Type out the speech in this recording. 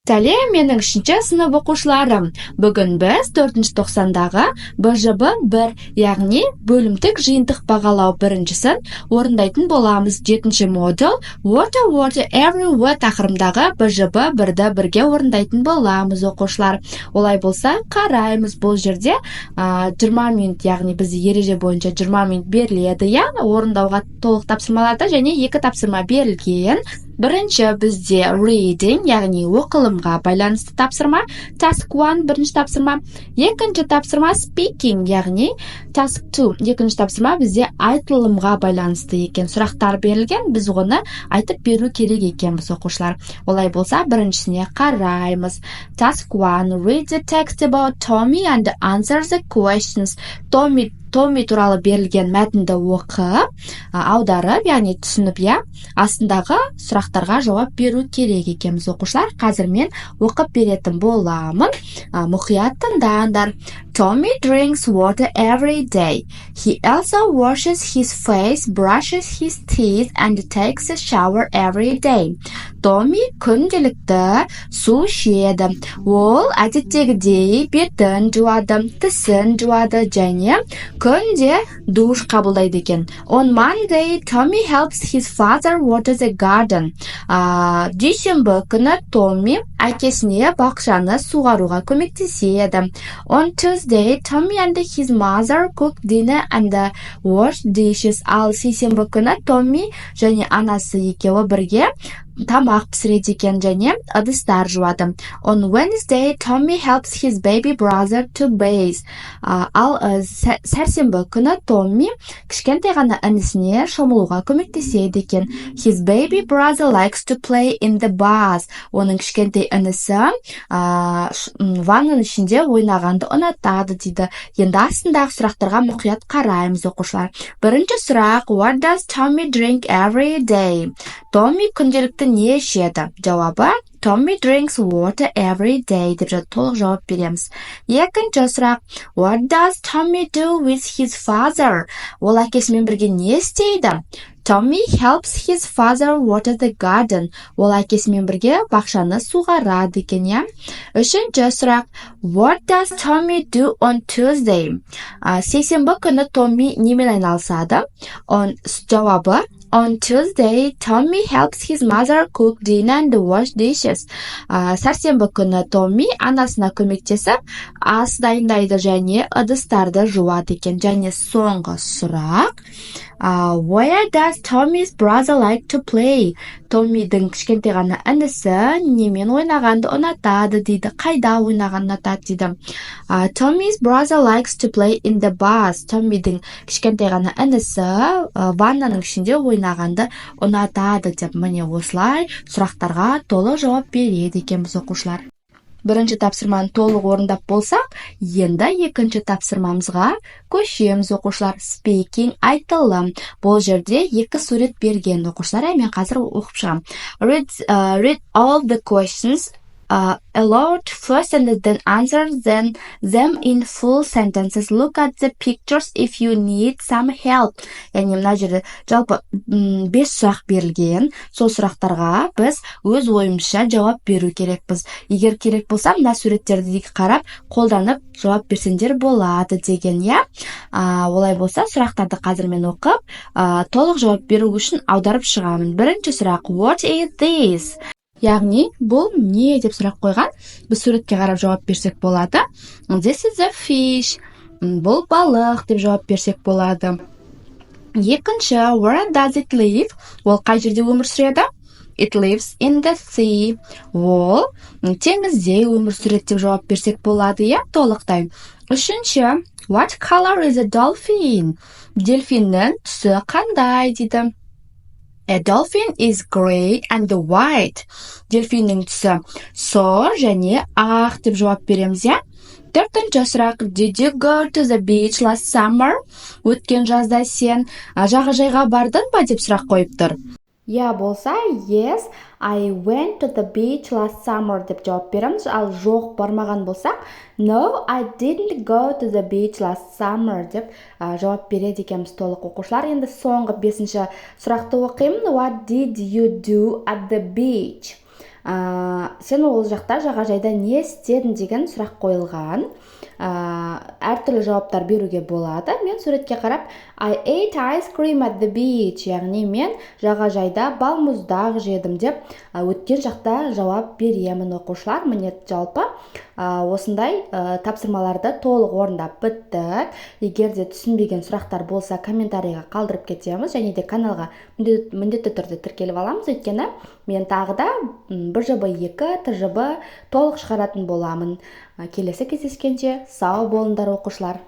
Сәлем, менің 3-ші сынып оқушыларым. Бүгін біз 4-ші тоқсандағы БЖБ 1, яғни бөлімдік жиынтық бағалау біріншісін орындайтын боламыз. 7-ші модуль Water Everywhere тақырыбындағы БЖБ 1-ді бірге орындайтын боламыз оқушылар. Олай болса, қараймыз. Бұл жерде 20 минут, яғни біз ереже бойынша 20 минут беріледі, орындауға толық тапсырмаларда және 2 тапсырма берілген. Бірінші бізде reading, яғни оқылымға байланысты тапсырма, task 1 бірінші тапсырма, екінші тапсырма speaking, яғни task 2, екінші тапсырма бізде айтылымға байланысты екен. Сұрақтар берілген, біз оны айтып беру керек екенбіз оқушылар. Олай болса, біріншісіне қараймыз. Task 1, read the text about Tommy and answer the questions. Tommy туралы берілген мәтінді оқып, аударып, яғни түсініп, астындағы сұрақтарға жауап беру керек екенбіз оқушылар. Қазір мен оқып беретін боламын. Мұқият тыңдаңдар. Tommy drinks water every day. He also washes his face, brushes his teeth, and takes a shower every day. Tommy күнделікті су ішеді. Ол әдеттегідей бетін жуады, тісін жуады және күнде душ қабылдайды екен. On Monday, Tommy helps his father water the garden. Дүйсенбі күні Tommy әкесіне бақшаны суғаруға көмектеседі. On Tuesday, Tommy and his mother cook dinner and wash dishes. Ал сейсенбі күні Tommy және анасы екеуі бірге тамақ пісіреді екен және ыдыстар жуады. On Wednesday, Tommy helps his baby brother to bathe. Ал сәрсенбі күні Tommy кішкентай ғана інісіне шомылуға көмектеседі екен. His baby brother likes to play in the bath. Оның кішкентай інісі ваннаның ішінде ойнағанды ұнатады дейді. Енді астындағы сұрақтарға мұқият қараймыз оқушылар. Бірінші сұрақ, what does Tommy drink every day? Tommy күнделікті не ішеді? Жауабы, Tommy drinks water every day деп толық жауап береміз. Екінші сұрақ, what does Tommy do with his father? Ол әкесімен бірге не істейді? Tommy helps his father water the garden. Ол әкесімен бірге бақшаны суғарады екен, Үшінші сұрақ, what does Tommy do on Tuesday? Сейсенбі күні Tommy немен айналысады? Жауабы, on Tuesday, Tommy helps his mother cook dinner and wash dishes. Сәрсенбі күні Tommy анасына көмектесіп, ас дайындайды және ыдыстарды жуады екен. Және соңғы сұрақ, where does Tommy's brother like to play? Tommyдің кішкентай ғана інісі немен ойнағанды ұнатады дейді. Қайда ойнағанды ұнатады дейді. Tommy's brother likes to play in the bath. Tommyдің кішкентай ғана інісі ваннаның ішінде ойнағанды ұнатады деп. Міне осылай сұрақтарға толық жауап береді екенбіз оқушылар. Бірінші тапсырманы толық орындап болсақ, енді екінші тапсырмамызға көшеміз оқушылар. Speaking, айтылым. Бұл жерде 2 сурет берген оқушылар. Мен қазір оқып шығам. Read all the questions aloud first and then answer them in full sentences. Look at the pictures if you need some help. Яғни мына жерде жалпы 5 сұрақ берілген. Сол сұрақтарға біз өз ойымызша жауап беру керекпіз. Егер керек болса, мына суреттерді қарап, қолданып жауап берсеңдер болады деген, Олай болса, сұрақтарды қазір мен оқып, толық жауап беру үшін аударып шығамын. Бірінші сұрақ, what is this? Яғни, бұл не деп сұрақ қойған? Біз суретке қарап жауап берсек болады. This is a fish. Бұл балық деп жауап берсек болады. Екінші, where does it live? Ол қай жерде өмір сүреді? It lives in the sea. Ол теңізде өмір сүреді деп жауап берсек болады, толықтай. Үшінші, what color is a dolphin? Дельфиннің түсі қандай дейді. A dolphin is gray and white. Дельфиннің түсі сор және ақ деп жауап береміз, Төртінші сұрақ, did you go to the beach last summer? Өткен жазда сен жағажайға бардың ба деп сұрақ қойып тұр. Болса, yes, I went to the beach last summer деп жауап береміз. Ал жоқ бармаған болсақ, no, I didn't go to the beach last summer деп жауап береді екенбіз толық оқушылар. Енді соңғы 5-ші сұрақты оқимын. What did you do at the beach? Сен ол жақта жағажайда не істедің деген сұрақ қойылған. Әртүрлі жауаптар беруге болады. Мен суретке қарап I ate ice cream at the beach, яғни мен жағажайда балмұздақ жедім деп өткен жақта жауап беремін оқушылар. Міне жалпы осындай тапсырмаларды толық орындап біттік. Егер де түсінбеген сұрақтар болса, комментарийға қалдырып кетеміз, және де каналға міндетті түрде тіркеліп аламыз, өйткені мен тағы да БЖБ2 ТЖБ толық шығаратын боламын. Келесі кездескенше сау болыңдар оқушылар.